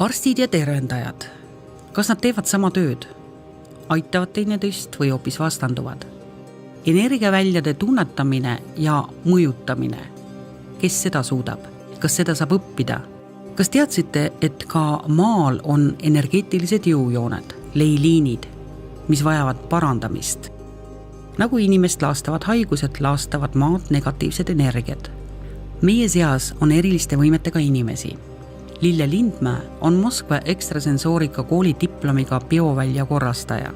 Arstid ja tervendajad, kas nad teevad sama tööd? Aitavad teineteist või hoopis vastanduvad? Energiaväljade tunnetamine ja mõjutamine. Kes seda suudab? Kas seda saab õppida? Kas teadsite, et ka maal on energeetilised jõujooned, leiliinid, mis vajavad parandamist? Nagu inimest laastavad haigused, laastavad maad negatiivsed energiad. Meie seas on eriliste võimetega inimesi. Lille Lindmäe on Moskva ekstrasensoorika kooli diplomiga biovälja korrastaja.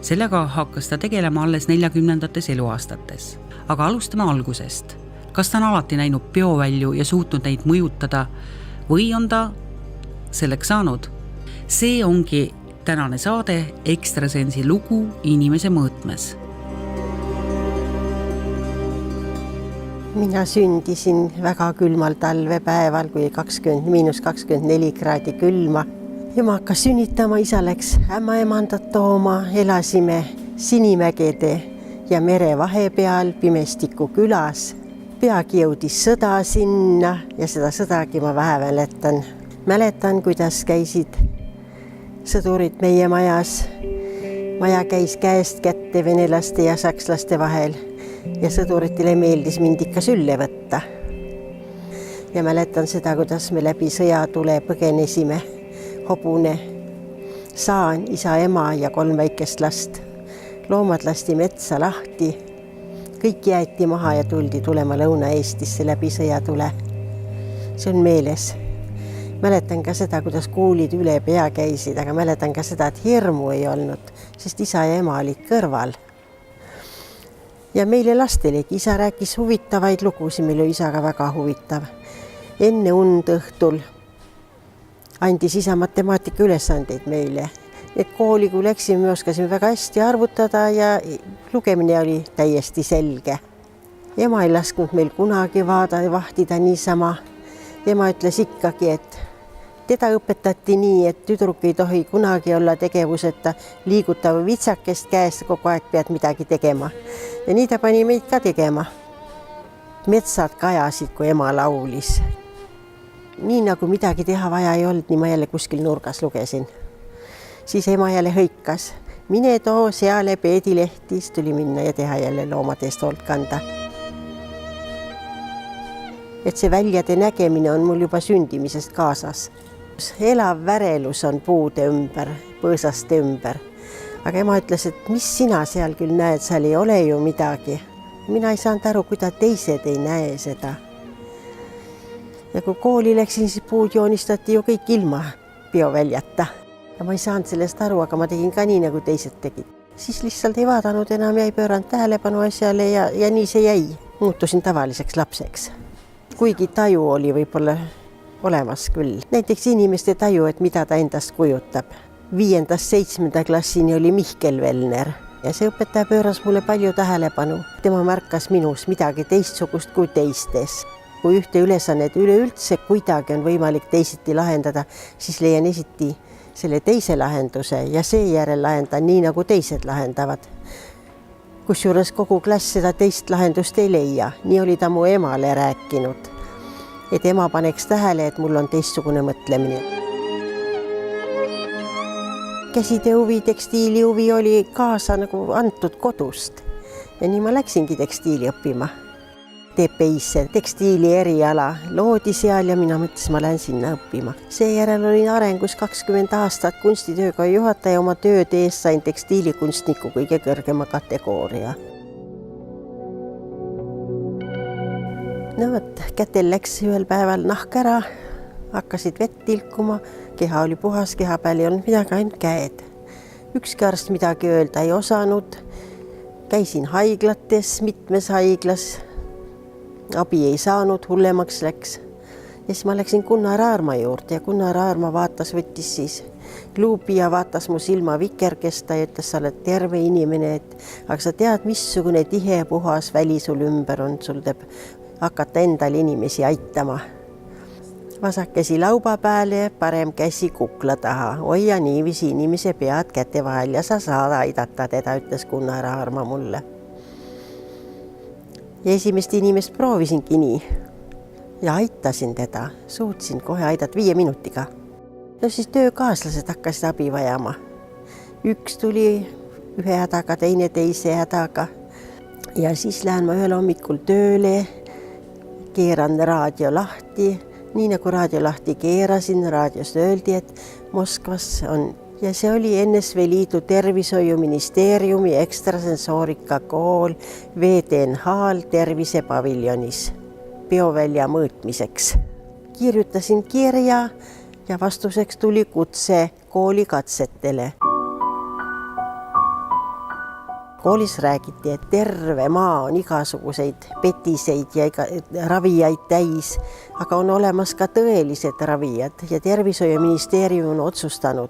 Sellega hakkas ta tegelema alles 40. eluaastates. Aga alustame algusest. Kas ta on alati näinud biovälju ja suutnud neid mõjutada või on ta selleks saanud? See ongi tänane saade Ekstrasensi lugu inimese mõõtmes. Mina sündisin väga külmal talvepäeval, kui -24 kraadi külma. Ema hakkas sünnitama, isa läks ämmaemandat tooma, elasime Sinimägede ja mere vahepeal Pimestiku külas. Peagi jõudis sõda sinna ja seda sõdagi ma vähe mäletan. Mäletan, kuidas käisid sõdurid meie majas. Maja käis käest kätte venelaste ja sakslaste vahel. Ja sõduritele meeldis mind ikka sülle võtta. Ja mäletan seda, kuidas me läbi sõjatule põgenesime. Hobune, Saan, isa, ema ja 3 väikest last. Loomad lasti metsa lahti. Kõik jäeti maha ja tuldi tulema Lõuna-Eestisse läbi sõjatule. See on meeles. Mäletan ka seda, kuidas kuulid üle pea käisid, aga mäletan ka seda, et hirmu ei olnud, sest isa ja ema olid kõrval. Ja meile lastelegi isa rääkis huvitavaid lugusid, meil oli isaga väga huvitav. Enne und õhtul andis isa matemaatika ülesandeid meile. Et kooli, kui läksime, me oskasime väga hästi arvutada ja lugemine oli täiesti selge. Ema ei lasknud meil kunagi vahtida niisama. Ema ütles ikkagi, et teda õpetati nii, et tüdruk ei tohi kunagi olla tegevuseta, liigutav vitsakest käest, kogu aeg pead midagi tegema. Ja nii ta pani meid ka tegema. Metsad kajasid, kui ema laulis. Nii nagu midagi teha vaja ei olnud, nii ma jälle kuskil nurgas lugesin. Siis ema jälle hõikas. Mine too seale peedilehtis, tuli minna ja teha jälle loomadest hoolt kanda. Et see väljade nägemine on mul juba sündimisest kaasas. Elav värelus on puude ümber, põõsaste ümber. Aga ema ütles, et mis sina seal küll näed, seal ei ole ju midagi. Mina ei saanud aru, kuidas teised ei näe seda. Ja kui kooli läksin, siis puud joonistati ju kõik ilma bioväljata. Ja ma ei saanud sellest aru, aga ma tegin ka nii, nagu teised tegid. Siis lihtsalt ei vaadanud enam ja ei pööranud tähelepanu asjale ja nii see jäi. Muutusin tavaliseks lapseks. Kuigi taju oli võib-olla olemas küll. Näiteks inimeste taju, et mida ta endast kujutab. 5.–7. klassini oli Mihkel Velner ja see õpetaja pööras mulle palju tähelepanu. Tema märkas minus midagi teistsugust kui teistes. Kui ühte ülesannet üleüldse kuidagi on võimalik teisiti lahendada, siis leian esiti selle teise lahenduse ja seejärel lahendan nii, nagu teised lahendavad. Kusjuures kogu klass seda teist lahendust ei leia. Nii oli ta mu emale rääkinud. Et ema paneks tähele, et mul on teistsugune mõtlemine. Käside huvi, tekstiili huvi oli kaasa nagu antud kodust. Ja nii ma läksingi tekstiili õppima. TPI-sse, tekstiili eriala loodi seal ja mina mõtlesin, ma lähen sinna õppima. Seejärel olin arengus 20 aastat kunstitööga juhataja, oma tööd ees sain tekstiilikunstniku kõige kõrgema kategooria. No võt, kätel läks ühel päeval nahk ära, hakkasid vett tilkuma, keha oli puhas, keha peal ei olnud midagi, ainult käed. Ükski arst midagi öelda ei osanud. Käisin haiglates, mitmes haiglas. Abi ei saanud, hullemaks läks. Ja siis ma läksin Gunnar Aarma juurde ja Gunnar Aarma võttis siis luubi ja vaatas mu silma vikerkesta ja ütles, sa oled terve inimene, aga sa tead, missugune tihe puhas väli sul ümber on, sul teeb hakata endal inimesi aitama. Vasak käsi lauba peale, parem käsi kukla taha. Hoia niiviisi inimese pead käte vahel ja sa saad aidata teda, ütles Gunnar Aarma mulle. Ja esimest inimest proovisingi nii ja aitasin teda. Suutsin kohe aidata 5 minutiga. No siis töökaaslased hakkasid abi vajama. Üks tuli ühe hädaga, teine teise hädaga. Ja siis lähen ma ühel hommikul tööle, keeran raadio lahti. Nii nagu raadio lahti keerasin, raadios öeldi, et Moskvas on. Ja see oli NSV Liidu Tervishoiuministeeriumi ekstrasensoorika kool VDNH-l tervisepaviljonis biovälja mõõtmiseks. Kirjutasin kirja ja vastuseks tuli kutse kooli katsetele. Koolis räägiti, et terve maa on igasuguseid petiseid ja ravijaid täis, aga on olemas ka tõelised ravijad ja Tervishoiuministeerium on otsustanud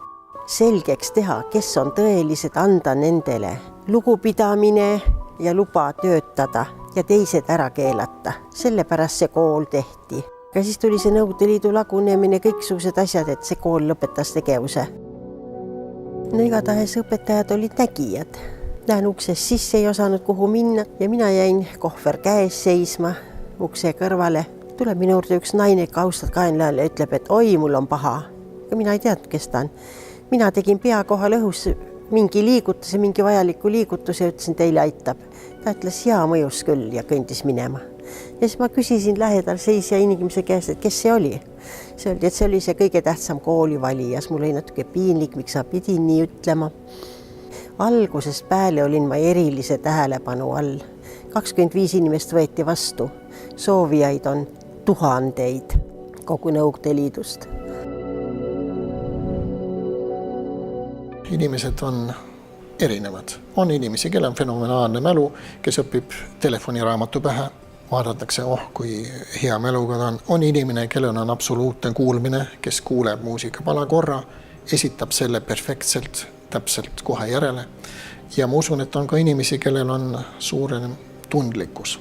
selgeks teha, kes on tõelised, anda nendele lugupidamine ja luba töötada ja teised ära keelata. Sellepärast see kool tehti. Ja siis tuli see Nõukogude Liidu lagunemine, kõiksugused asjad, et see kool lõpetas tegevuse. No igatahes õpetajad olid nägijad. Lähen uksest sisse, ei osanud kuhu minna ja mina jäin kohver käes seisma ukse kõrvale. Tuleb minu juurde üks naine, kaustad kaenlääle ja ütleb, et oi, mul on paha. Ja mina ei teadnud, kes ta on. Mina tegin pea kohal õhus mingi liigutuse, mingi vajaliku liigutuse ja ütlesin, teile aitab. Ta ütles, jaa, mõjus küll ja kõndis minema. Ja siis ma küsisin lähedal seisja inimese käest, et kes see oli. See oli, et see oli see kõige tähtsam koolivalijas. Mul oli natuke piinlik, miks sa pidin nii ütlema. Algusest peale olin ma erilise tähelepanu all. 25 inimest võeti vastu. Soovijaid on tuhandeid kogu Nõukogude Liidust. Inimesed on erinevad. On inimesi, kelle on fenomenaalne mälu, kes õpib telefoniraamatu pähe. Vaadatakse, kui hea mäluga ta on. On inimene, kellel on absoluutne kuulmine, kes kuuleb muusikapala korra, esitab selle perfektselt, täpselt kohe järele. Ja ma usun, et on ka inimesi, kellel on suurem tundlikkus.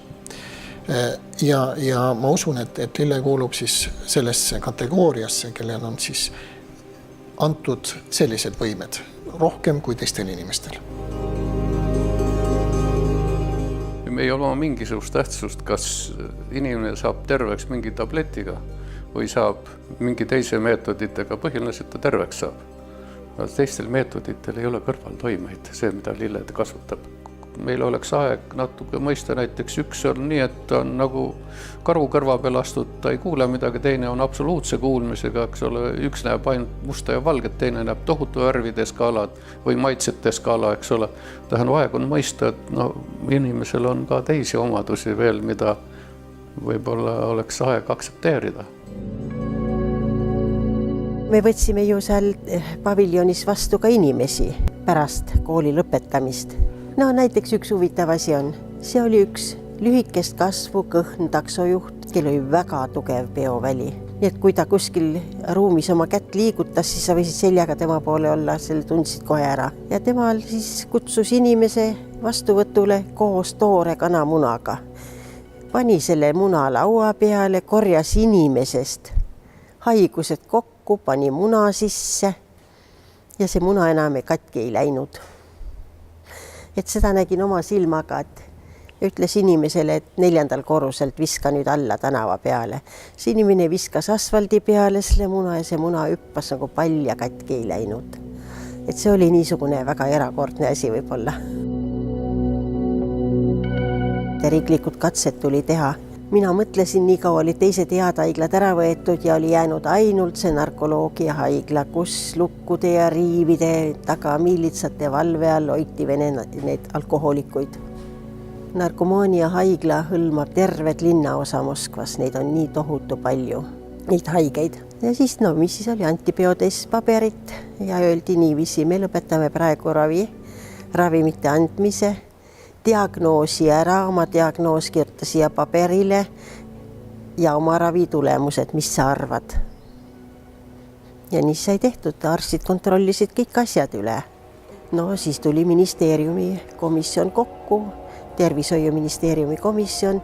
Ja ma usun, et Lille kuulub siis sellesse kategooriasse, kellel on siis antud sellised võimed rohkem kui teistel inimestel. Me ei ole mingisugust tähtsust, kas inimene saab terveks mingi tabletiga või saab mingi teise meetoditega, põhiliselt ta terveks saab. Teistel meetoditel ei ole kõrvaltoimeid, see, mida Lille kasutab. Meil oleks aeg natuke mõista, näiteks üks on nii, et on nagu karu kõrva peal astud, ta ei kuule midagi, teine on absoluutse kuulmisega, eks ole, üks näeb ainult musta ja valget, teine näeb tohutu värvide skaalad või maitsete skaala, eks ole. Tähendab, aeg on mõista, et inimesel on ka teisi omadusi veel, mida võib-olla oleks aeg aksepteerida. Me võtsime ju seal paviljonis vastu ka inimesi pärast kooli lõpetamist. No näiteks üks huvitav asi on. See oli üks lühikest kasvu kõhn taksojuht, kel oli väga tugev peoväli. Nii et kui ta kuskil ruumis oma kätt liigutas, siis sa võisid seljaga tema poole olla, selle tundsid kohe ära. Ja temal siis kutsus inimese vastuvõtule koos toore kanamunaga. Pani selle muna laua peale, korjas inimesest haigused kokku, pani muna sisse ja see muna enam katki ei läinud. Et seda nägin oma silmaga, et ütles inimesele, et 4. korruselt viska nüüd alla tänava peale. See inimene viskas asfaldi peale selle muna ja see muna hüppas nagu pall ja katki ei läinud. Et see oli niisugune väga erakordne asi võib-olla. Riiklikud katsed tuli teha. Mina mõtlesin, nii kaua oli teised head haiglad ära võetud ja oli jäänud ainult see narkoloogia haigla, kus lukkude ja riivide taga miilitsate valve all hoiti need alkohoolikuid. Narkomaania haigla hõlmab tervet linnaosa Moskvas, neid on nii tohutu palju, neid haigeid. Ja siis, mis siis oli, antibiootest paberit ja öeldi niiviisi, me lõpetame praegu ravimite andmise, diagnoosi ära, oma diagnoos kirjuta siia paberile ja oma ravitulemused, mis sa arvad. Ja nii sai tehtud, arstid kontrollisid kõik asjad üle. No siis tuli ministeeriumi komisjon kokku, Tervishoiuministeeriumi komisjon,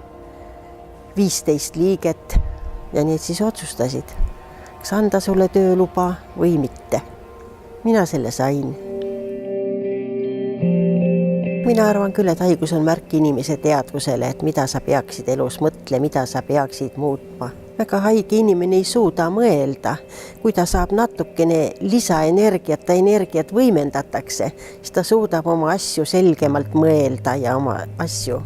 15 liiget ja need siis otsustasid, kas anda sulle tööluba või mitte. Mina selle sain. Mina arvan küll, et haigus on märk inimese teadvusele, et mida sa peaksid elus mõtle, mida sa peaksid muutma. väga haige inimene ei suuda mõelda. Kui ta saab natukene lisaenergiat, energiat võimendatakse, siis ta suudab oma asju selgemalt mõelda ja oma asju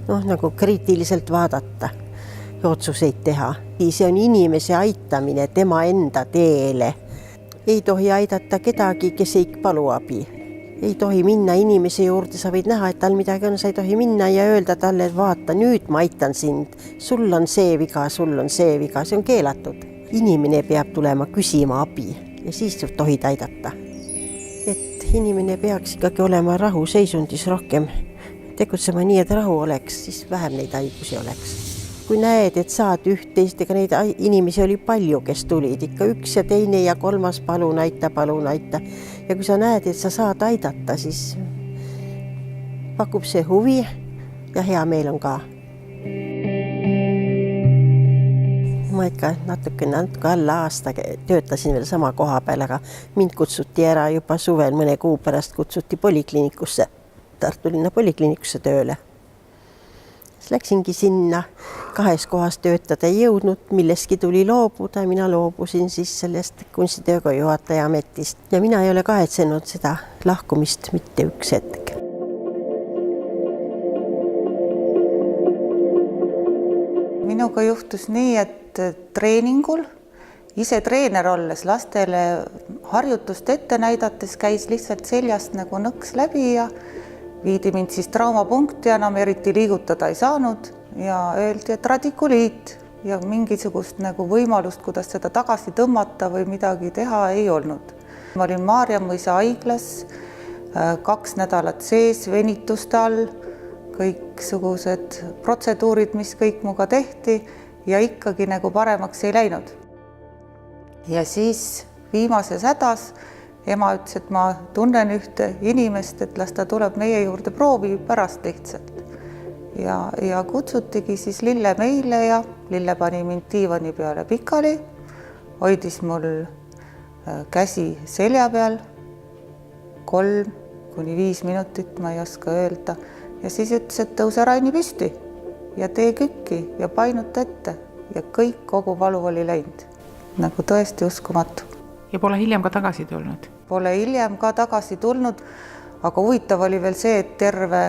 nagu kriitiliselt vaadata ja otsuseid teha. See on inimese aitamine tema enda teele. Ei tohi aidata kedagi, kes ei palu abi. Ei tohi minna inimese juurde, sa võid näha, et tal midagi on, sa ei tohi minna ja öelda talle, et vaata, nüüd ma aitan sind. Sul on see viga, sul on see viga, see on keelatud. Inimene peab tulema küsima abi ja siis tohid aidata. Et inimene peaks ikkagi olema rahuseisundis rohkem tegutsema nii, et rahu oleks, siis vähem neid haigusi oleks. Kui näed, et saad üht-teist, ega neid inimesi oli palju, kes tulid, ikka üks ja teine ja kolmas palun aita. Ja kui sa näed, et sa saad aidata, siis pakub see huvi ja hea meel on ka. Ma ikka natuke alla aasta töötasin veel sama koha peal, aga mind kutsuti ära juba suvel, mõne kuu pärast kutsuti polikliinikusse, Tartu linna polikliinikusse tööle. Siis läksingi sinna, 2 kohas töötada ei jõudnud, milleski tuli loobuda, mina loobusin siis sellest kunstitööga juhataja ametist ja mina ei ole kahetsenud seda lahkumist mitte üks hetk. Minuga juhtus nii, et treeningul, ise treener olles lastele harjutust ette näidates käis lihtsalt seljast nagu nõks läbi ja viidi mind siis traumapunkti, enam eriti liigutada ei saanud ja öeldi, et radikuliit ja mingisugust nagu võimalust, kuidas seda tagasi tõmmata või midagi teha ei olnud. Ma olin Maarjamõisa haiglas 2 nädalat sees venituste all, kõiksugused protseduurid, mis kõik muga tehti ja ikkagi nagu paremaks ei läinud. Ja siis viimases hädas ema ütles, et ma tunnen ühte inimest, et las ta tuleb meie juurde proovi pärast lihtsalt. Ja kutsutigi siis Lille meile ja Lille pani mind diivani peale pikali, hoidis mul käsi selja peal 3-5 minutit, ma ei oska öelda. Ja siis ütles, et tõuse Raini püsti ja tee kükki ja painuta ette ja kogu valu oli läinud. Nagu tõesti uskumatu. Ja pole hiljem ka tagasi tulnud? Pole hiljem ka tagasi tulnud, aga huvitav oli veel see, et terve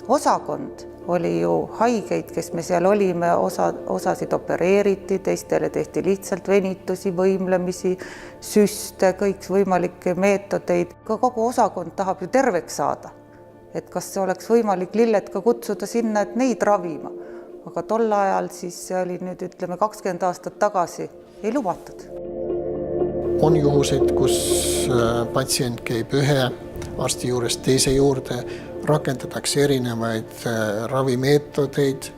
osakond oli ju haigeid, kes me seal olime, osasid opereeriti, teistele tehti lihtsalt venitusi, võimlemisi, süste, kõik võimalikke meetodeid. Kogu osakond tahab ju terveks saada. Et kas oleks võimalik Lillet ka kutsuda sinna, et neid ravima. Aga tol ajal siis oli nüüd, ütleme, 20 aastat tagasi ei lubatud. On juhuseid, kus patsient käib ühe arsti juurest teise juurde, rakendatakse erinevaid ravimeetodeid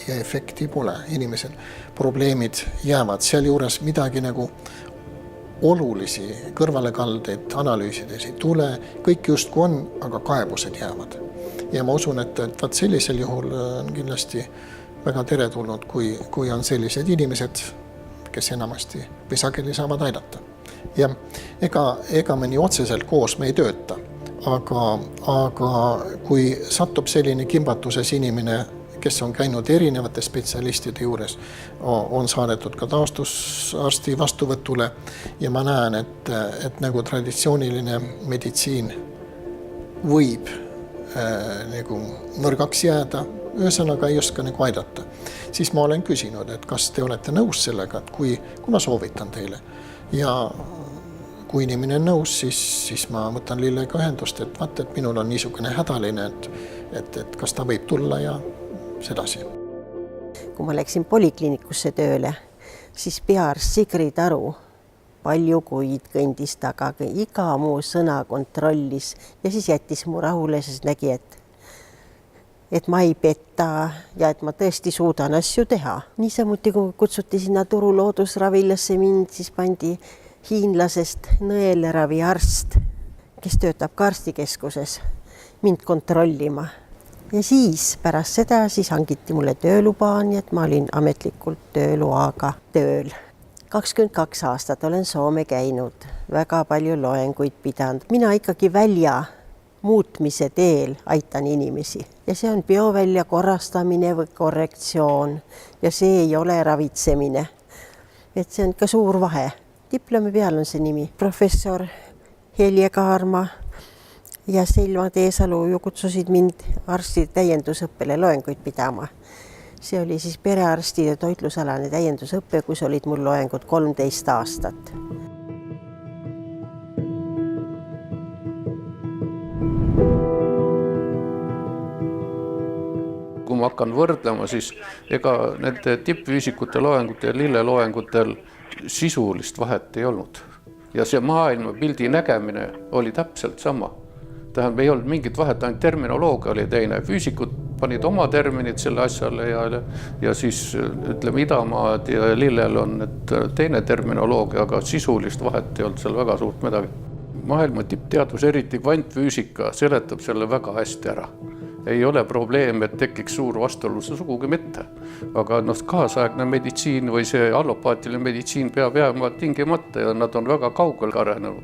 ja efekti pole inimesel. Probleemid jäävad seal juures, midagi nagu olulisi kõrvalekaldeid analüüsides ei tule, kõik justkui on, aga kaebused jäävad. Ja ma usun, et sellisel juhul on kindlasti väga teretulnud, kui on sellised inimesed, kes enamasti või sageli saavad aidata. Ja ega me nii otseselt koos me ei tööta, aga kui satub selline kimbatuses inimene, kes on käinud erinevate spetsialistide juures, on saadetud ka taastusarsti vastuvõtule ja ma näen, et nagu traditsiooniline meditsiin võib nagu nõrgaks jääda, ühesõnaga ei oska nagu aidata. Siis ma olen küsinud, et kas te olete nõus sellega, et kui ma soovitan teile ja kui inimene on nõus, siis ma võtan Lillega ühendust, et vaata, et minul on niisugune hädaline, et kas ta võib tulla ja sedasi. Kui ma läksin polikliinikusse tööle, siis peaarst Sigrid Aru palju kuid kõndis taga, iga muu sõna kontrollis ja siis jättis mu rahule, sest nägi, et ma ei petta ja et ma tõesti suudan asju teha. Niisamuti, kui kutsuti sinna Turu loodusravilasse mind, siis pandi hiinlasest nõeleraviarst, kes töötab ka arstikeskuses, mind kontrollima. Ja siis pärast seda siis hangiti mulle tööluba, nii et ma olin ametlikult tööloaga tööl. 22 aastat olen Soome käinud, väga palju loenguid pidanud. Mina ikkagi välja muutmise teel aitan inimesi ja see on biovälja korrastamine või korrektsioon ja see ei ole ravitsemine. Et see on ka suur vahe. Diplomi peal on see nimi. Professor Helje Kaarma ja Selma Teesalu ju kutsusid mind arstide täiendusõppele loenguid pidama. See oli siis perearstide toitlusalane täiendusõppe, kus olid mul loengud 13 aastat. Kui ma hakkan võrdlema, siis ega nende tippfüüsikute loengutel ja lilleloengutel sisulist vahet ei olnud. Ja see maailmapildi nägemine oli täpselt sama. Tähendab, ei olnud mingit vahet, ainult terminoloogia oli teine. Füüsikud panid oma terminid selle asjale ja siis ütleme Idamaad ja Lillel on teine terminoloogia, aga sisulist vahet ei olnud seal väga suurt midagi. Maailma tippteadus, eriti kvantfüüsika, seletab selle väga hästi ära. Ei ole probleem, et tekiks suur vastuolus, sugugi mitte. Aga kaasaegne meditsiin või see allopaatiline meditsiin peab jääma tingimata ja nad on väga kaugel arenenud.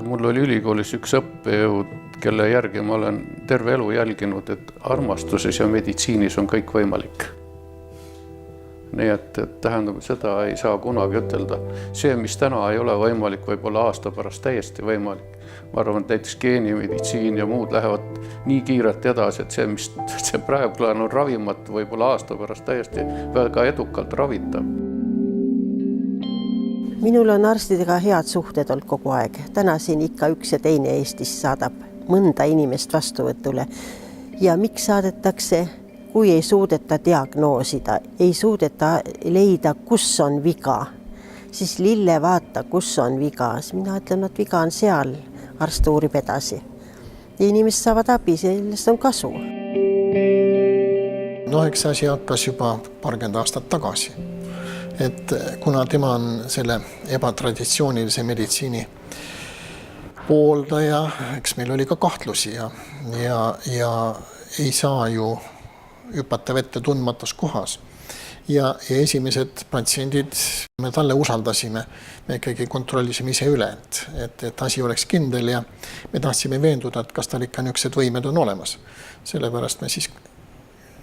Mul oli ülikoolis üks õppejõud, kelle järgi ma olen terve elu jälginud, et armastuses ja meditsiinis on kõik võimalik. Nii et tähendab, seda ei saa kunagi ütelda. See, mis täna ei ole võimalik, võib olla aasta pärast täiesti võimalik. Ma arvan, et näiteks geenimeditsiin ja muud lähevad nii kiirelt edasi, et see praegu on ravimatu, võib olla aasta pärast täiesti väga edukalt ravitav. Minul on arstidega head suhted olnud kogu aeg. Täna siin ikka üks ja teine Eestis saadab mõnda inimest vastuvõtule. Ja miks saadetakse, kui ei suudeta diagnoosida, ei suudeta leida, kus on viga, siis Lille vaata, kus on viga. Mina ütlen, et viga on seal, arst uurib edasi. Ja inimesed saavad abi, sellest on kasu. Eks asi hakkas juba 20 aastat tagasi. Et kuna tema on selle ebatraditsioonilise meditsiini pooldaja, eks meil oli ka kahtlusi ja ei saa ju hüpata vette tundmatus kohas. Ja esimesed patsiendid me talle usaldasime, me ikkagi kontrollisime ise üle, et asi oleks kindel ja me tahtsime veenduda, et kas tal ikka niisugused võimed on olemas. Sellepärast me siis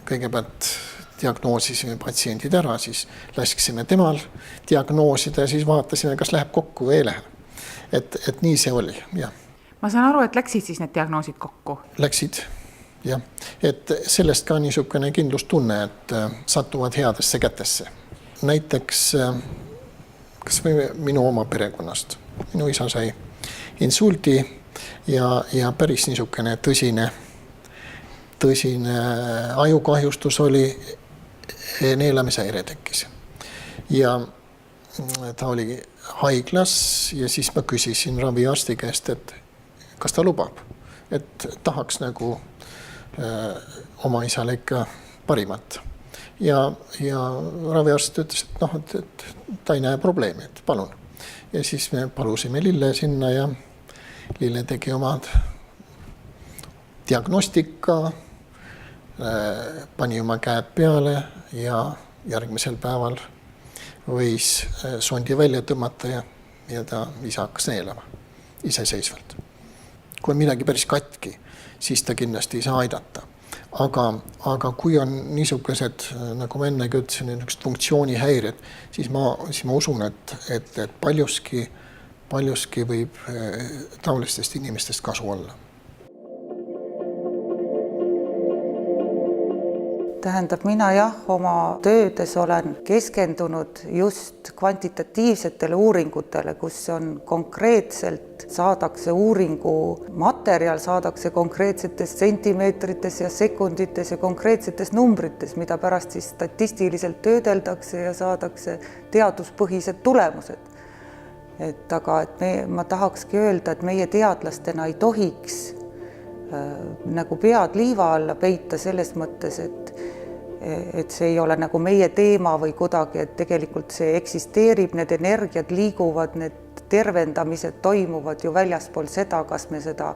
kõigepealt diagnoosisime patsiendid ära, siis laskisime temal diagnoosida ja siis vaatasime, kas läheb kokku või ei lähe. Et nii see oli, jah. Ma saan aru, et läksid siis need diagnoosid kokku? Läksid, jah. Et sellest ka niisugune kindlustunne, et satuvad headesse kätesse. Näiteks, kas või minu oma perekonnast. Minu isa sai insulti ja päris niisugune tõsine ajukahjustus oli, neelamisäire tekkis. Ja ta oli haiglas ja siis ma küsisin raviarsti käest, et kas ta lubab, et tahaks nagu oma isale ikka parimat. Ja raviarst ütles, et ta ei näe probleemi, et palun. Ja siis me palusime Lille sinna ja Lille tegi omad diagnostika, pani oma käed peale ja järgmisel päeval võis sondi välja tõmmata ja ta ise hakkas neelama iseseisvalt. Kui on midagi päris katki, siis ta kindlasti ei saa aidata. Aga kui on niisugused, nagu ma ennegi ütlesin, niisugused funktsioonihäired, siis ma usun, et paljuski võib taolistest inimestest kasu olla. Tähendab, mina oma töödes olen keskendunud just kvantitatiivsetele uuringutele, kus on konkreetselt saadakse uuringu materjal, saadakse konkreetsetes sentimeetrites ja sekundites ja konkreetsetes numbrites, mida pärast siis statistiliselt töödeldakse ja saadakse teaduspõhised tulemused. Aga ma tahakski öelda, et meie teadlastena ei tohiks nagu pead liiva alla peita selles mõttes, et see ei ole nagu meie teema või kuidagi, et tegelikult see eksisteerib, need energiad liiguvad, need tervendamised toimuvad ju väljaspool seda, kas me seda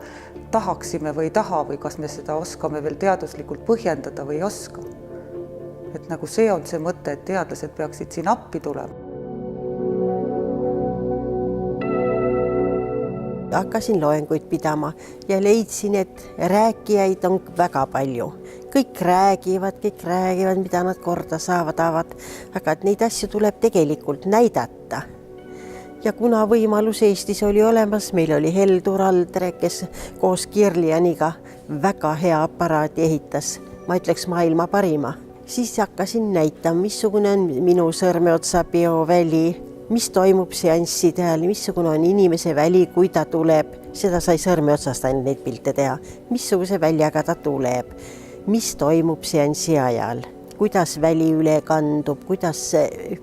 tahaksime või ei taha või kas me seda oskame veel teaduslikult põhjendada või ei oska. Et nagu see on see mõte, et teadlased peaksid siin appi tulema. Hakkasin loenguid pidama ja leidsin, et rääkijaid on väga palju. Kõik räägivad, mida nad korda saavad, aga et neid asju tuleb tegelikult näidata. Ja kuna võimalus Eestis oli olemas, meil oli Heldur Aldre, kes koos Kirlianiga väga hea aparaati ehitas, ma ütleks maailma parima. Siis hakkasin näitama, missugune on minu sõrmeotsa bioväli, mis toimub seansside ajal, missugune on inimese väli, kui ta tuleb. Seda sai sõrmeotsast ainult neid pilte teha. Missuguse väljaga ta tuleb, mis toimub seanssi ajal, kuidas väli üle kandub, kuidas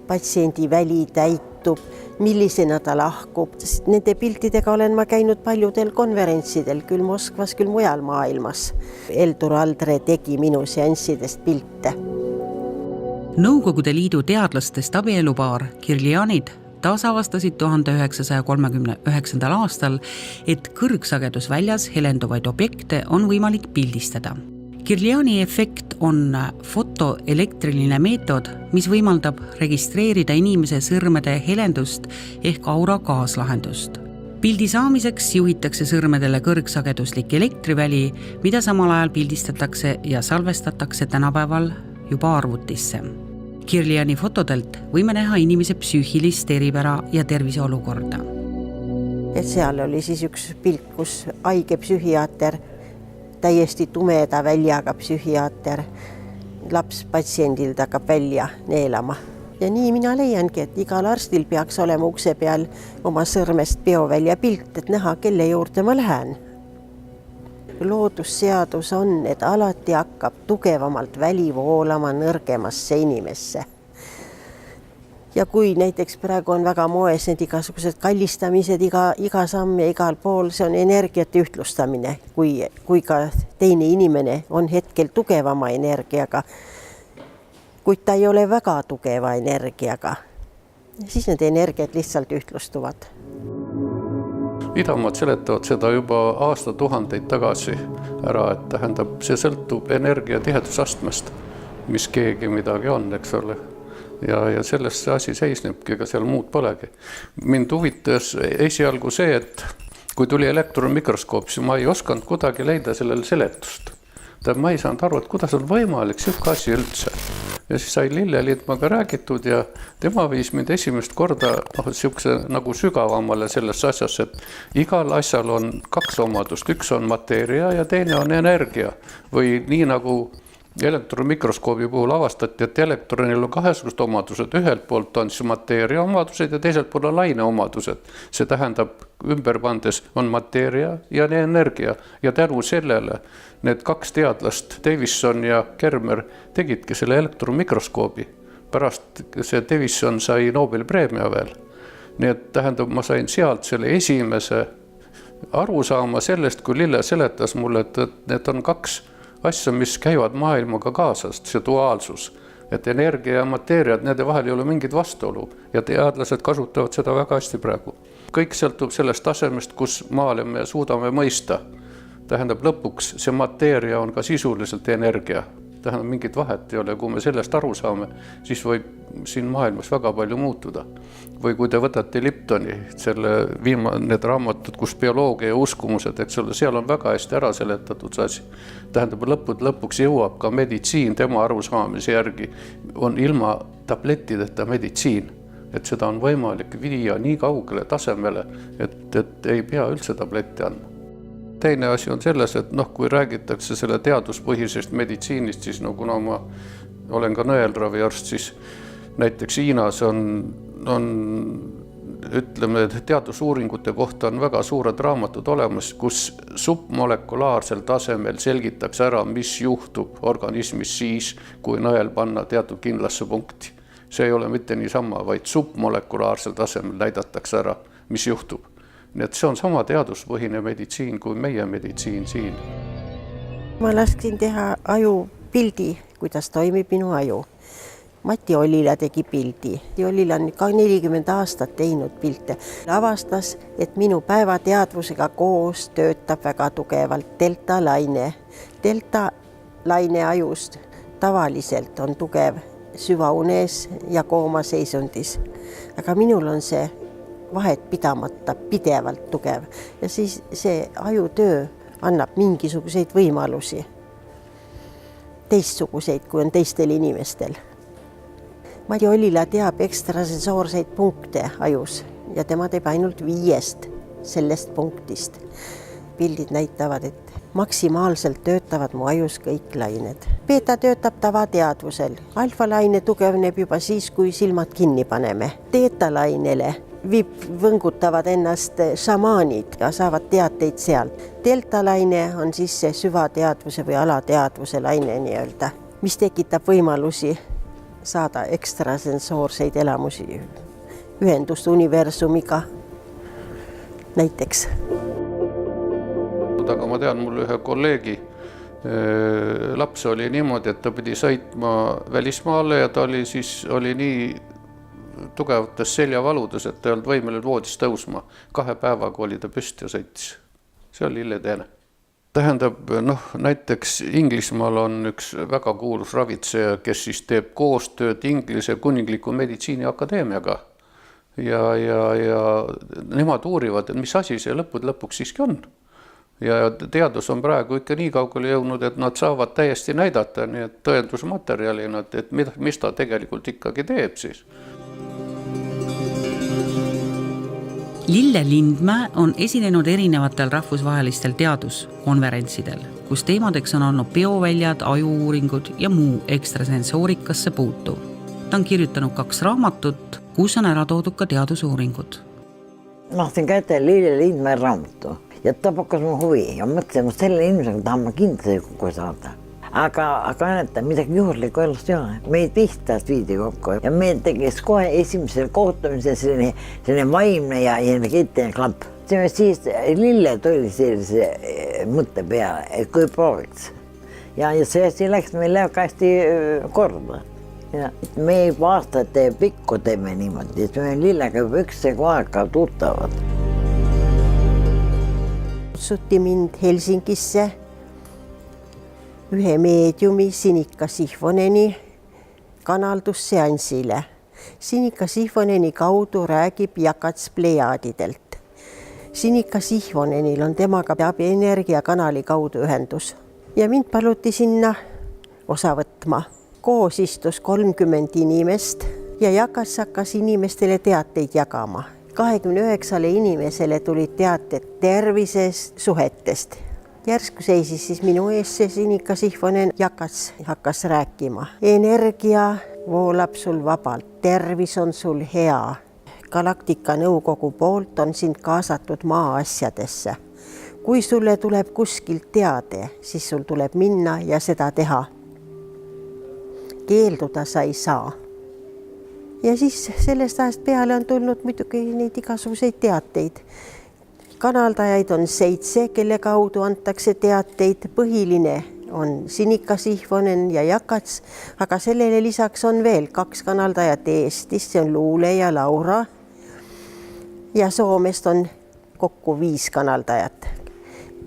patsiendi väli täitub, millisena ta lahkub. Nende piltidega olen ma käinud paljudel konverentsidel, küll Moskvas, küll mujal maailmas. Heldur Aldre tegi minu seanssidest pilte. Nõukogude Liidu teadlastest abielupaar Kirlianid taasavastasid 1939. aastal, et kõrgsagedusväljas helenduvaid objekte on võimalik pildistada. Kirliani efekt on fotoelektriline meetod, mis võimaldab registreerida inimese sõrmede helendust ehk aura kaaslahendust. Pildi saamiseks juhitakse sõrmedele kõrgsageduslik elektriväli, mida samal ajal pildistatakse ja salvestatakse tänapäeval juba arvutisse. Kirliani fotodelt võime näha inimese psüühilist eripära ja terviseolukorda. Et seal oli siis üks pilt, kus haige psühhiaater, täiesti tumeda väljaga psühhiaater, laps patsiendil hakkab välja neelama. Ja nii mina leiangi, et igal arstil peaks olema ukse peal oma sõrmest biovälja pilt, et näha, kelle juurde ma lähen. Loodusseadus on, et alati hakkab tugevamalt väli voolama nõrgemasse inimesse. Ja kui näiteks praegu on väga moes need igasugused kallistamised, iga samm ja igal pool, see on energiate ühtlustamine, kui ka teine inimene on hetkel tugevama energiaga, kuid ta ei ole väga tugeva energiaga, siis need energiat lihtsalt ühtlustuvad. Idamaad seletavad seda juba aastatuhandeid tagasi ära, et tähendab, see sõltub energia tihedusastmest, mis keegi midagi on, eks ole. Ja sellest see asi seisnebki, ega seal muud polegi. Mind huvitas esialgu see, et kui tuli elektronmikroskoop, siis ma ei osanud kuidagi leida sellele seletust. Ma ei saanud aru, et kuidas on võimalik siuke asi üldse. Ja siis sai Lille Lindmaga räägitud ja tema viis mind esimest korda siukse nagu sügavamale selles asjas, et igal asjal on kaks omadust. Üks on mateeria ja teine on energia. Või nii nagu elektronmikroskoobi puhul avastati, et elektronil on kahesugused omadused. Ühelt poolt on siis mateeria omadused ja teiselt poolt on laine omadused. See tähendab, ümberpandes on mateeria ja energia. Ja tänu sellele need kaks teadlast, Davison ja Kermer, tegidki selle elektronmikroskoobi. Pärast see Davison sai Nobeli preemia veel. Nii et tähendab, ma sain sealt selle esimese arusaama sellest, kui Lille seletas mulle, et need on kaks asja, mis käivad maailmaga kaasast, see duaalsus. Et energia ja mateeriad, nende vahel ei ole mingit vastuolu ja teadlased kasutavad seda väga hästi praegu. Kõik sõltub sellest tasemest, kus maale me suudame mõista. Tähendab, lõpuks see mateeria on ka sisuliselt energia. Tähendab, mingit vahet ei ole. Kui me sellest aru saame, siis võib siin maailmas väga palju muutuda. Või kui te võtate Liptoni, need raamatud, kus bioloogia ja uskumused, eks ole, seal on väga hästi ära seletatud see asi. Tähendab, lõpuks jõuab ka meditsiin tema arusaamise järgi. On ilma tablettideta meditsiin. Et seda on võimalik viia nii kaugele tasemele, et ei pea üldse tabletti andma. Teine asi on selles, et kui räägitakse selle teaduspõhisest meditsiinist, siis kuna ma olen ka nõelraviarst, siis näiteks Hiinas on ütleme, teadusuuringute kohta on väga suured raamatud olemas, kus submolekulaarsel tasemel selgitakse ära, mis juhtub organismis siis, kui nõel panna teatud kindlasse punkti. See ei ole mitte niisama, vaid submolekulaarsel tasemel näidatakse ära, mis juhtub. Nii et see on sama teaduspõhine meditsiin kui meie meditsiin siin. Ma lasksin teha aju pildi, kuidas toimib minu aju. Mati Ollila tegi pildi. Ollila on ka 40 aastat teinud pilte. Avastas, et minu päevateadvusega koos töötab väga tugevalt delta-laine. Delta-laine ajust tavaliselt on tugev süvaunes ja koomaseisundis. Aga minul on see vahet pidamata pidevalt tugev ja siis see ajutöö annab mingisuguseid võimalusi, teistsuguseid, kui on teistel inimestel. Madi Ollila teab ekstrasensoorseid punkte ajus ja tema teeb ainult 5 sellest punktist. Pildid näitavad, et maksimaalselt töötavad mu ajus kõik lained. Beeta töötab tavateadvusel. Alfalaine tugevneb juba siis, kui silmad kinni paneme. Teetalainele võngutavad ennast šamaanid ja saavad teateid sealt. Deltalaine on siis see süvateadvuse või alateadvuse laine nii-öelda, mis tekitab võimalusi saada ekstrasensoorseid elamusi, ühendust universumiga näiteks. Aga ma tean, mul ühe kolleegi laps oli niimoodi, et ta pidi sõitma välismaale ja ta oli nii tugevates seljavaludes, et ta ei olnud võimeline voodist tõusma. 2 päevaga oli ta püsti ja sõitis. See oli illeteene. Tähendab, näiteks Inglismaal on üks väga kuulus ravitseja, kes siis teeb koostööd Inglise kuningliku meditsiiniakadeemiaga. Ja nemad uurivad, et mis asi see lõpuks siiski on. Ja teadus on praegu ikka nii kaugele jõudnud, et nad saavad täiesti näidata nii et tõendusmaterjalina, et mis ta tegelikult ikkagi teeb siis. Lille Lindmäe on esinenud erinevatel rahvusvahelistel teaduskonverentsidel, kus teemadeks on olnud bioväljad, ajuuuringud ja muu ekstrasensoorikasse puutuv. Ta on kirjutanud 2 raamatut, kus on ära toodud ka teadusuuringud. Mahtin kätte Lille Lindmäe raamatu ja ta pakkus mu huvi ja mõtlesin, et selle inimesega tahan ma kindlasti kokku saada. Aga näete, midagi juhuslikku elust ei ole. Meid 15 viidi kokku ja meil tegis kohe esimesel kohtumisel selline vaimne ja energeetiline klapp. Siis Lille tuli sellise mõtte peale, et kui prooviks. Ja see läks meil väga hästi korda. Ja me aastate pikku teeme niimoodi, et me Lillega juba üksega aega tuttavad. Kutsuti mind Helsingisse ühe meediumi Sinikka Sihvoneni kanaldusseansile. Sinikka Sihvoneni kaudu räägib Jakats plejaadidelt. Sinikka Sihvonenil on temaga energiakanali kaudu ühendus ja mind paluti sinna osa võtma. Koos istus 30 inimest ja Jakats hakkas inimestele teateid jagama. 29 inimesele tulid teated tervisest, suhetest. Järsku seisis siis minu ees see Sinikka Sihvonen, Jakats hakkas rääkima. Energia voolab sul vabalt, tervis on sul hea. Galaktika nõukogu poolt on sind kaasatud maa asjadesse. Kui sulle tuleb kuskilt teade, siis sul tuleb minna ja seda teha. Keelduda sa ei saa. Ja siis sellest ajast peale on tulnud muidugi neid igasuguseid teateid. Kanaldajaid on 7, kelle kaudu antakse teateid. Põhiline on Sinikka Sihvonen ja Jakats, aga sellele lisaks on veel 2 kanaldajat Eestist, see on Luule ja Laura. Ja Soomest on kokku 5 kanaldajat.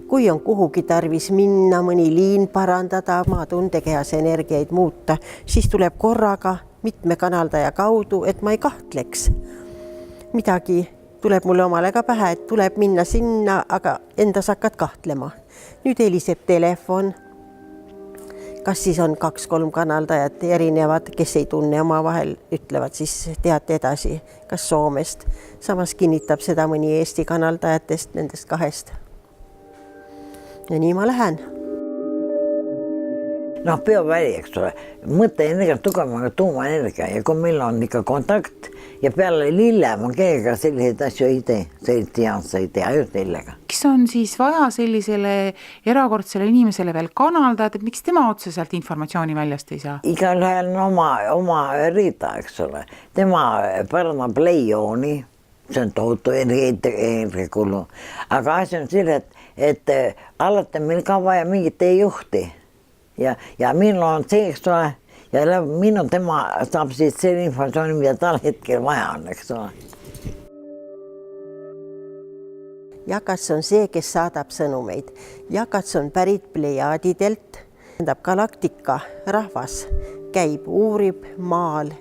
Kui on kuhugi tarvis minna, mõni liin parandada, maa tundekehas energiaid muuta, siis tuleb korraga mitme kanaldaja kaudu, et ma ei kahtleks. Midagi tuleb mulle omale ka pähe, et tuleb minna sinna, aga endas hakkad kahtlema. Nüüd heliseb telefon. Kas siis on 2-3 kanaldajat erinevad, kes ei tunne oma vahel, ütlevad siis teate edasi, kas Soomest. Samas kinnitab seda mõni Eesti kanaldajatest, nendest 2. Ja nii ma lähen. Bioväli, eks ole. Mõtteenergia on tugevama tuumaenergia ja kui meil on ikka kontakt ja peale Lille ma kellega selliseid asju ei tee, selliseid ei tee, ainult Lillega. Miks on siis vaja sellisele erakordsele inimesele veel kanaldajad, et miks tema otseselt informatsiooni väljast ei saa? Igalühel on oma rida, eks ole. Tema parandab leiooni, see on tohutu energiakulu. Aga asi on selle, et alati meil ka vaja mingit teejuhti. Ja minul on see, eks ole, ja minu tema saab siis selle informatsiooni, mida tal hetkel vaja on, eks ole. Jakats on see, kes saadab sõnumeid. Jakats on pärit plejaadidelt. Galaktika rahvas käib, uurib maal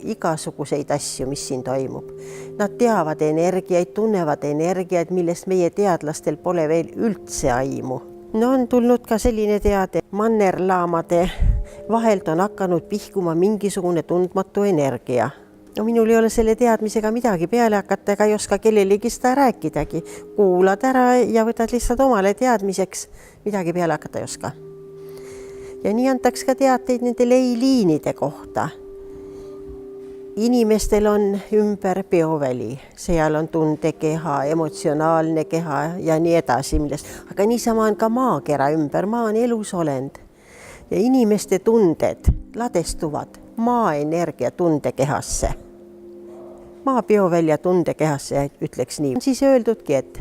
igasuguseid asju, mis siin toimub. Nad teavad energiaid, tunnevad energiaid, millest meie teadlastel pole veel üldse aimu. No on tulnud ka selline teade, mannerlaamade vahelt on hakanud pihkuma mingisugune tundmatu energia. No minul ei ole selle teadmisega midagi peale hakata ega ei oska kellelegi seda rääkidagi. Kuulad ära ja võtad lihtsalt omale teadmiseks, midagi peale hakata ei oska. Ja nii antaks ka teateid nende leiliinide kohta. Inimestel on ümber bioväli, seal on tundekeha, emotsionaalne keha ja nii edasi, aga niisama on ka maakera ümber, maa on elusolend. Ja inimeste tunded ladestuvad maaenergia tundekehasse. Maa biovälja tundekehasse, ütleks nii. Siis öeldudki, et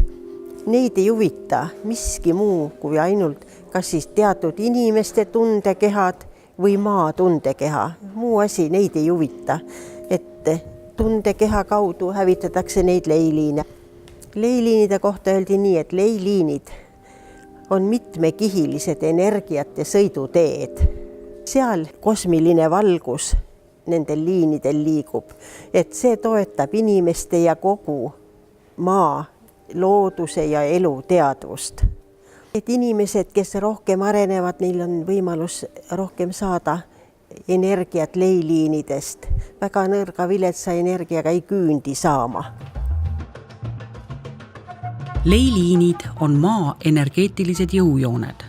neid ei huvita miski muu kui ainult kas siis teatud inimeste tundekehad või maa tundekeha. Muu asi neid ei huvita, et tundekeha kaudu hävitatakse neid leiliine. Leiliinide kohta öeldi nii, et leiliinid on mitmekihilised energiate sõiduteed. Seal kosmiline valgus nendel liinidel liigub, et see toetab inimeste ja kogu maa, looduse ja elu teadvust. Et inimesed, kes rohkem arenevad, neil on võimalus rohkem saada energiat leiliinidest. Väga nõrga viletsa energiaga ei küündi saama. Leiliinid on maa energeetilised jõujooned,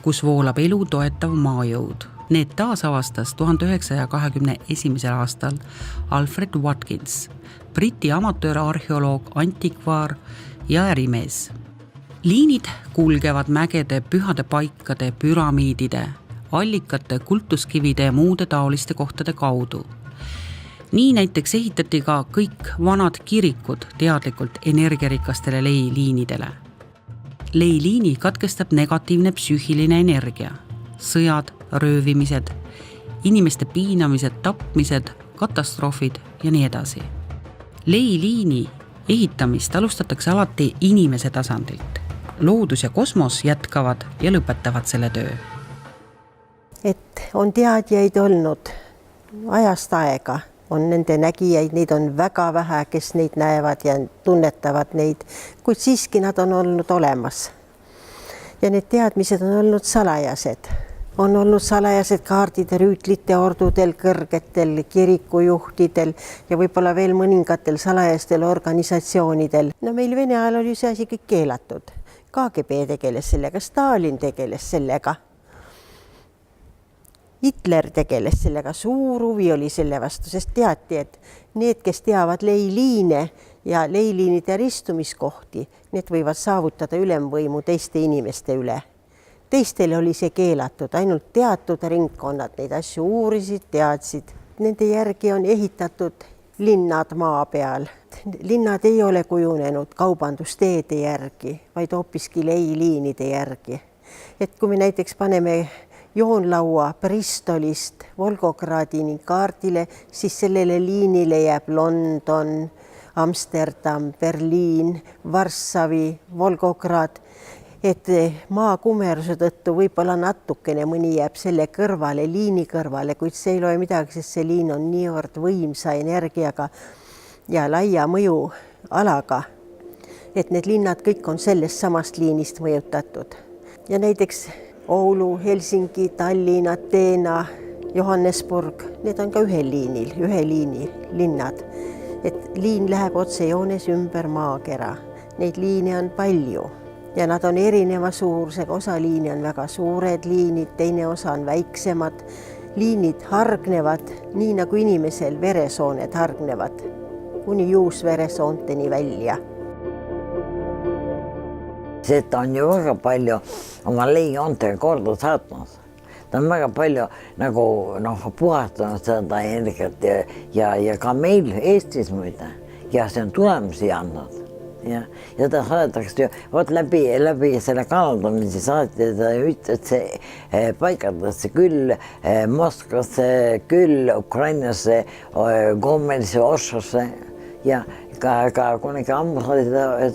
kus voolab elu toetav maajõud. Need taasavastas 1921. aastal Alfred Watkins, Briti amatöörarheoloog, antikvaar ja ärimees. Liinid kulgevad mägede, pühade paikade, püramiidide, allikate, kultuskivide ja muude taoliste kohtade kaudu. Nii näiteks ehitati ka kõik vanad kirikud teadlikult energiarikastele leiliinidele. Leiliini katkestab negatiivne psüühiline energia, sõjad, röövimised, inimeste piinamised, tapmised, katastroofid ja nii edasi. Leiliini ehitamist alustatakse alati inimese tasandilt. Loodus ja kosmos jätkavad ja lõpetavad selle töö. Et on teadjaid olnud ajast aega, on nende nägijaid, neid on väga vähe, kes neid näevad ja tunnetavad neid, kuid siiski nad on olnud olemas. Ja need teadmised on olnud salajased. On olnud salajased kaardid rüütlite ordudel, kõrgetel kirikujuhtidel ja võib-olla veel mõningatel salajastel organisatsioonidel. No meil Vene ajal oli see asi kõik keelatud. KGB tegeles sellega, Stalin tegeles sellega. Hitler tegeles sellega, suur huvi oli selle vastu, sest teati, et need, kes teavad leiliine ja leiliinide ristumiskohti, need võivad saavutada ülemvõimu teiste inimeste üle. Teistele oli see keelatud, ainult teatud ringkonnad neid asju uurisid, teadsid. Nende järgi on ehitatud linnad maa peal. Linnad ei ole kujunenud kaubandusteede järgi, vaid hoopiski leiliinide järgi. Et kui me näiteks paneme joonlaua Bristolist Volgogradini kaardile, siis sellele liinile jääb London, Amsterdam, Berliin, Varssavi, Volgograd. Et maa kumeruse tõttu võib-olla natukene mõni jääb selle kõrvale, liini kõrvale, kuid see ei loe midagi, sest see liin on niivõrd võimsa energiaga ja laia mõju alaga, et need linnad kõik on sellest samast liinist mõjutatud. Ja näiteks Oulu, Helsingi, Tallinn, Ateena, Johannesburg, need on ka ühe liini linnad. Et liin läheb otsejoones ümber maakera. Neid liine on palju. Ja nad on erineva suurusega, osa liini on väga suured liinid, teine osa on väiksemad. Liinid hargnevad nii nagu inimesel veresooned hargnevad, kuni juusveresoonteni välja. Seda on ju väga palju oma leijoontega korda saatnud. Ta on väga palju nagu puhastanud seda energiat ja ka meil Eestis muide. Ja see on tulemusi andnud. Ja ta saadetakse ju läbi selle kanaldamise saati, ta ütles, et see paikatakse küll Moskvasse, küll Ukrainasse, Gomelisse, Ossosse ja ka kunagi ammu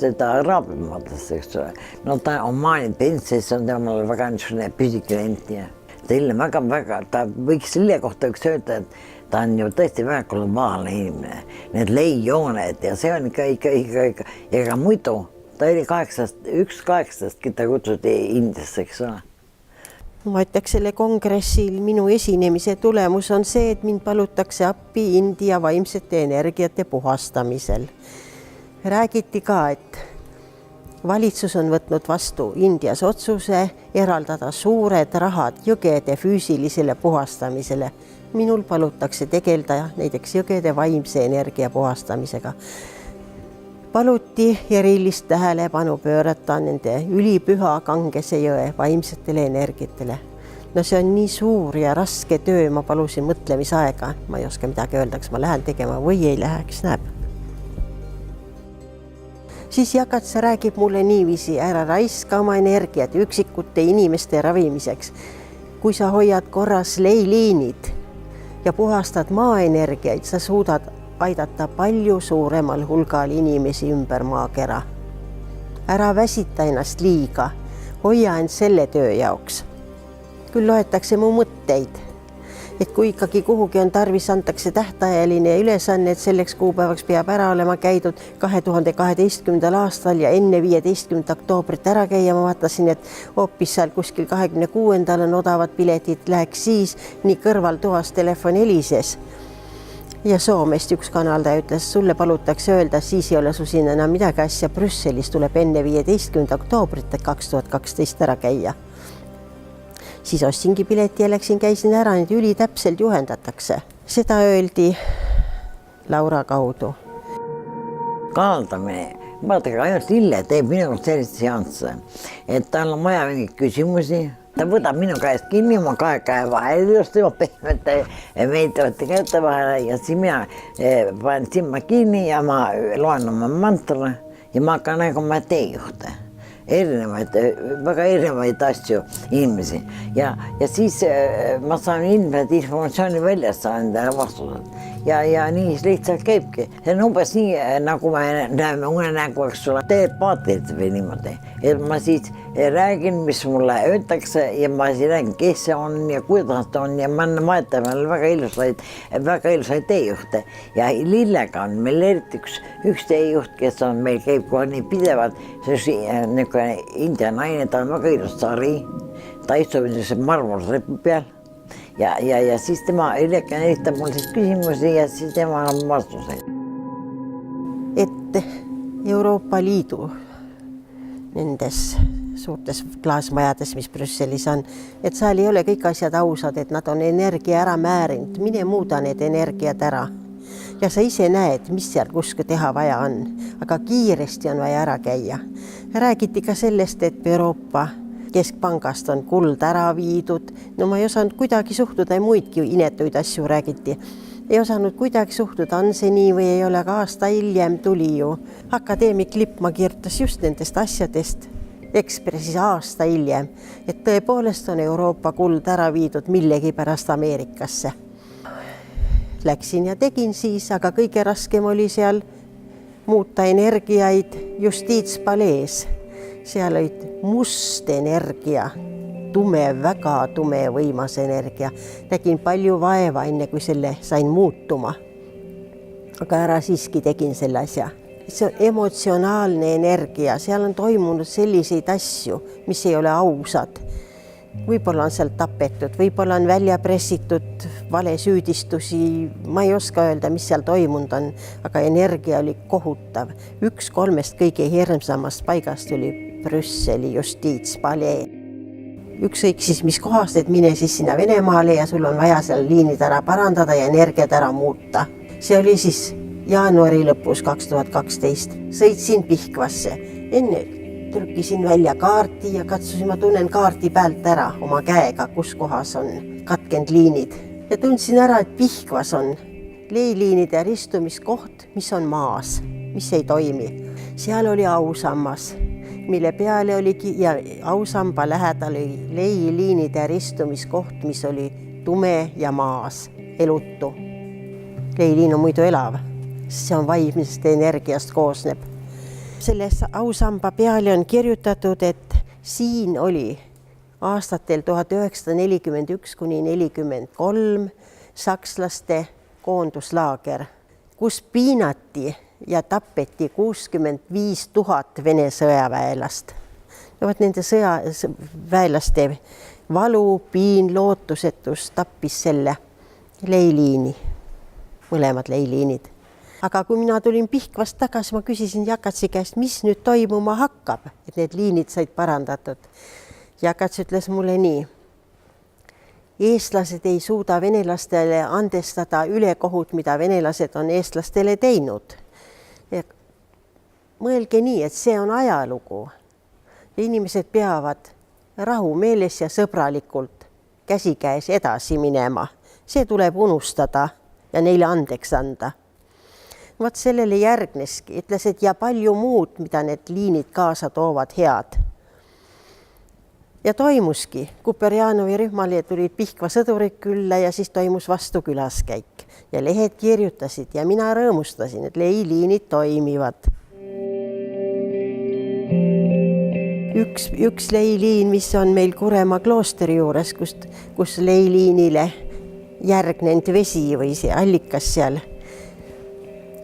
seda araabimaadesse, eks ole. No ta on maaninud pensis, see on temale väga niisugune püsiklient ja ta võiks selle kohta üks öelda, et ta on ju tõesti väga globaalne inimene, need leijooned ja see on ikka, ega muidu, ta oli 1/8, keda kutsuti Indiasse, eks ole. Ma ütleks selle kongressil minu esinemise tulemus on see, et mind palutakse appi India vaimsete energiate puhastamisel. Räägiti ka, et valitsus on võtnud vastu Indias otsuse eraldada suured rahad jõgede füüsilisele puhastamisele. Minul palutakse tegeleda näiteks jõgede vaimse energia puhastamisega. Paluti erilist tähelepanu pöörata nende ülipüha Kangese jõe vaimsetele energiatele. No see on nii suur ja raske töö, ma palusin mõtlemisaega. Ma ei oska midagi öelda, kas ma lähen tegema või ei lähe, kes näeb. Siis Jakatsa räägib mulle niiviisi, ära raiska oma energiat üksikute inimeste ravimiseks. Kui sa hoiad korras leiliinid ja puhastad maaenergiaid, sa suudad aidata palju suuremal hulgal inimesi ümber maakera. Ära väsita ennast liiga, hoia end selle töö jaoks. Küll loetakse mu mõtteid, et kui ikkagi kuhugi on tarvis, antakse tähtajaline ülesanne, et selleks kuupäevaks peab ära olema käidud 2012. aastal ja enne 15. oktoobrit ära käia. Ma vaatasin, et hoopis seal kuskil 26. on odavad piletid, läheks siis, nii kõrvaltoas telefon helises. Ja Soomest üks kanaldaja ütles, sulle palutakse öelda, siis ei ole su siin enam midagi asja, Brüsselis tuleb enne 15. oktoobrit 2012 ära käia. Siis ostingi pileti ja käisin ära, nüüd ülitäpselt juhendatakse. Seda öeldi Laura kaudu. Kaldamine, vaadake, ainult Lille teeb minu sellist seansse, et tal on vaja mingid küsimusi. Ta võtab minu käest kinni, ma kahe käe vahel just tema pehmete meeldivate käete vahele ja siis mina panen silma kinni ja ma loen oma mantra ja ma hakkan nägema teejuhte. Väga erinevaid asju inimesi ja siis ma saan ilmselt informatsiooni väljast, saan endale vastused ja nii lihtsalt käibki. See on umbes nii, nagu me näeme unenägu, eks sulle telepaatiliselt või niimoodi, et ma siis räägin, mis mulle öeldakse ja ma siis räägin, kes see on ja kuidas ta on ja ma vahetan väga ilusaid teejuhte ja Lillega on meil eriti üks teejuht, kes on meil käib kohe nii pidevalt, see niisugune India naine, ta on väga ilus sari, ta istub marmortrepi peal ja siis tema esitab mul siis küsimusi ja siis tema on vastuseid. Et Euroopa Liidu nendes suurtes klaasmajades, mis Brüsselis on, et seal ei ole kõik asjad ausad, et nad on energia ära määrinud, mine muuda need energiat ära. Ja sa ise näed, mis seal kuskil teha vaja on, aga kiiresti on vaja ära käia. Räägiti ka sellest, et Euroopa Keskpangast on kuld ära viidud. No ma ei osanud kuidagi suhtuda ja muidki inetuid asju räägiti. Ei osanud kuidagi suhtuda, on see nii või ei ole, aga aasta hiljem tuli ju. Akadeemik Lippmaa kirjutas just nendest asjadest Ekspressis aasta hiljem, et tõepoolest on Euroopa kuld ära viidud millegi pärast Ameerikasse. Läksin ja tegin siis, aga kõige raskem oli seal muuta energiaid Justiitspalees. Seal olid must energia, väga tume võimas energia. Nägin palju vaeva enne, kui selle sain muutuma. Aga ära siiski tegin selle asja. See on emotsionaalne energia, seal on toimunud selliseid asju, mis ei ole ausad. Võib-olla on seal tapetud, võib-olla on välja pressitud valesüüdistusi, ma ei oska öelda, mis seal toimunud on, aga energia oli kohutav. 1/3 kõige hirmsamast paigast oli Brüsseli Justiitspalee. Ükskõik siis, mis kohast, et mine siis sinna Venemaale ja sul on vaja seal liinid ära parandada ja energiat ära muuta. See oli siis jaanuari lõpus 2012. Sõitsin Pihkvasse. Enne trükkisin välja kaarti ja katsusin, ma tunnen kaarti pealt ära oma käega, kus kohas on katkend liinid. Ja tundsin ära, et Pihkvas on leiliinide ristumiskoht, mis on maas, mis ei toimi. Seal oli ausammas, mille peale oligi ja ausamba lähedal oli leiliinide ristumiskoht, mis oli tume ja maas, elutu. Leiliin on muidu elav, see on vaimsest energiast koosneb. Selles ausamba peale on kirjutatud, et siin oli aastatel 1941–1943 sakslaste koonduslaager, kus piinati ja tapeti 65 000 Vene sõjaväelast. No vot nende sõjaväelaste valu, piin, lootusetus tappis selle leiliini, mõlemad leiliinid. Aga kui mina tulin Pihkvast tagasi, ma küsisin Jakatsi käest, mis nüüd toimuma hakkab, et need liinid said parandatud. Jakats ütles mulle nii, eestlased ei suuda venelastele andestada ülekohut, mida venelased on eestlastele teinud. Ja mõelge nii, et see on ajalugu. Inimesed peavad rahumeeles ja sõbralikult käsikäes edasi minema. See tuleb unustada ja neile andeks anda. Vot sellele järgneski, ütles, et ja palju muud, mida need liinid kaasa toovad head. Ja toimuski, Kuperjanovi rühmale tulid Pihkva sõdurid külla ja siis toimus vastu külaskäik. Ja lehed kirjutasid ja mina rõõmustasin, et leiliinid toimivad. Üks leiliin, mis on meil Kuremaa kloosteri juures, kus leiliinile järgnenud vesi või see allikas seal.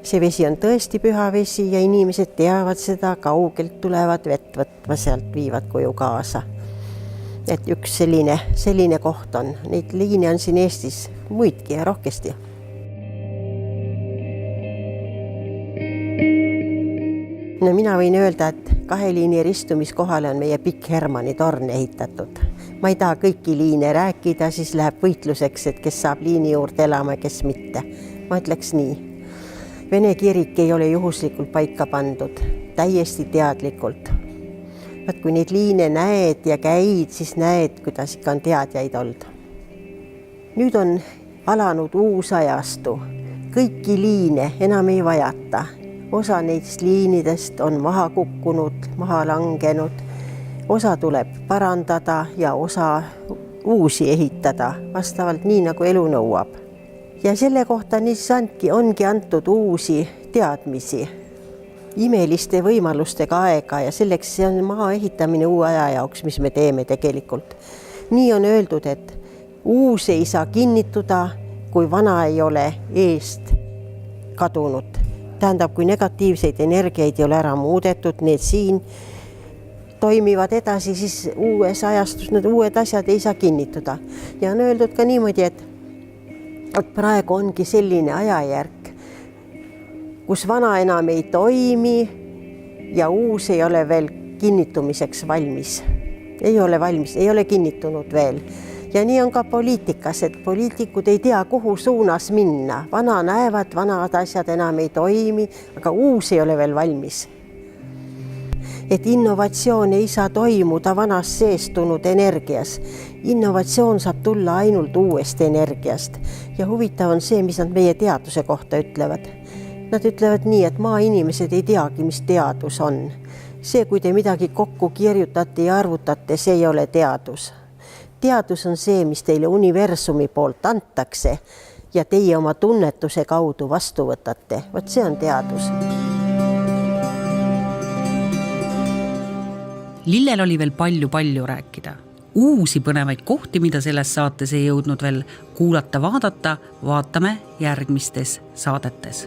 See vesi on tõesti püha vesi ja inimesed teavad seda, kaugelt tulevad vett võtma, sealt viivad koju kaasa. Et üks selline koht on. Neid liine on siin Eestis muidki ja rohkesti. No mina võin öelda, et 2 liini ristumiskohale on meie Pikk Hermanni torn ehitatud. Ma ei taha kõiki liine rääkida, siis läheb võitluseks, et kes saab liini juurde elama ja kes mitte. Ma ütleks nii. Vene kirik ei ole juhuslikult paika pandud, täiesti teadlikult. Vaat kui neid liine näed ja käid, siis näed, kuidas ikka on teadjaid olnud. Nüüd on alanud uus ajastu. Kõiki liine enam ei vajata. Osa neist liinidest on maha kukkunud, maha langenud. Osa tuleb parandada ja osa uusi ehitada, vastavalt nii, nagu elu nõuab. Ja selle kohta ongi antud uusi teadmisi, imeliste võimalustega aega ja selleks see on maa ehitamine uue aja jaoks, mis me teeme tegelikult. Nii on öeldud, et uus ei saa kinnituda, kui vana ei ole eest kadunud. Tähendab, kui negatiivseid energiaid ei ole ära muudetud, need siin toimivad edasi, siis uues ajastus need uued asjad ei saa kinnituda. Ja on öeldud ka niimoodi, et praegu ongi selline ajajärk, kus vana enam ei toimi ja uus ei ole veel kinnitumiseks valmis. Ei ole valmis, ei ole kinnitunud veel. Ja nii on ka poliitikas, et poliitikud ei tea, kuhu suunas minna. Vana näevad, vanad asjad enam ei toimi, aga uus ei ole veel valmis. Et innovatsioon ei saa toimuda vanas seestunud energias. Innovatsioon saab tulla ainult uuest energiast. Ja huvitav on see, mis nad meie teaduse kohta ütlevad. Nad ütlevad nii, et maainimesed ei teagi, mis teadus on. See, kui te midagi kokku kirjutate ja arvutate, see ei ole teadus. Teadus on see, mis teile universumi poolt antakse ja teie oma tunnetuse kaudu vastu võtate. Vot see on teadus. Lillel oli veel palju rääkida. Uusi põnevaid kohti, mida selles saates ei jõudnud veel kuulata, vaadata, vaatame järgmistes saadetes.